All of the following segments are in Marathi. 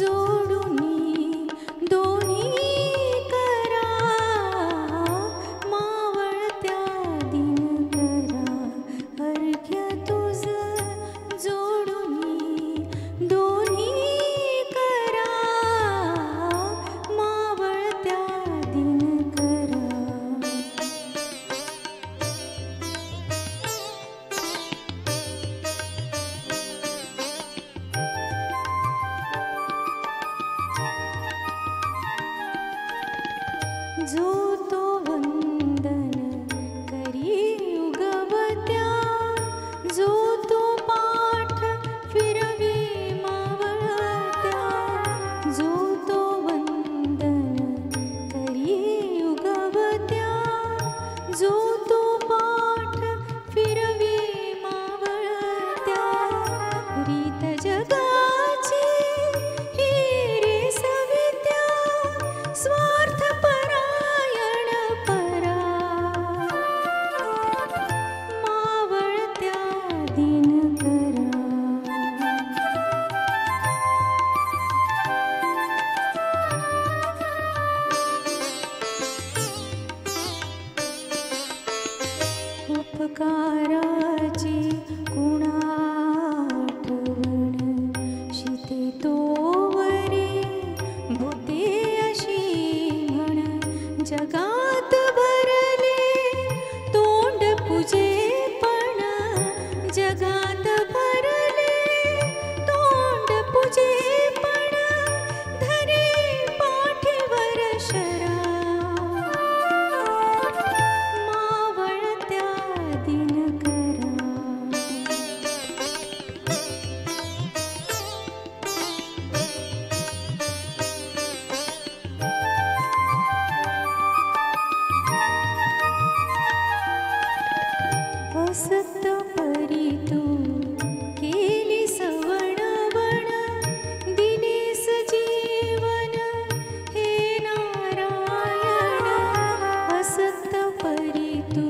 जोडुनी दोन्ही करा मावळत्या दिनकरा अर्घ्य तुझ जोडुनी दोन्ही करा मावळत्या दिनकरा जो तो वंदन करी उगवत्या जो तो पाठ फिरवी मावळत्या जो तो वंदन करी उगवत्या जो तो पाठ फिरवी मावळत्या रीत जगाची ही रे सवित्या स्वार्थ परायण परा मावळत्या दिनकरा उपकाराची कुणा आठवण शिते तोवरी भूते अशी म्हण जगात भरले तोंड पूजे पण जगात भरले तोंड पूजे पण धरे पाठीवर शरा मावळत्या दिनकरा असत परी तू केली सवणवण दिलीस जीवन हे नारायण असत परी तू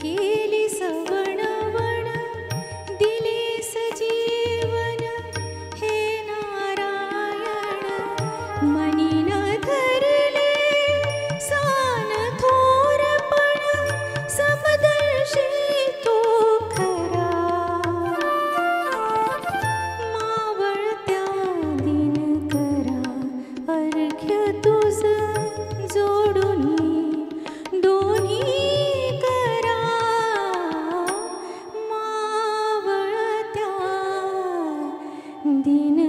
केली सवणवण दिलीस जीवन हे नारायण मनी न धरले सान थोरपण समदर्शी तो खरा मावळत्या दिनकरा अर्घ्य तुझ जोडुनी दोन्ही करा मावळत्या दिन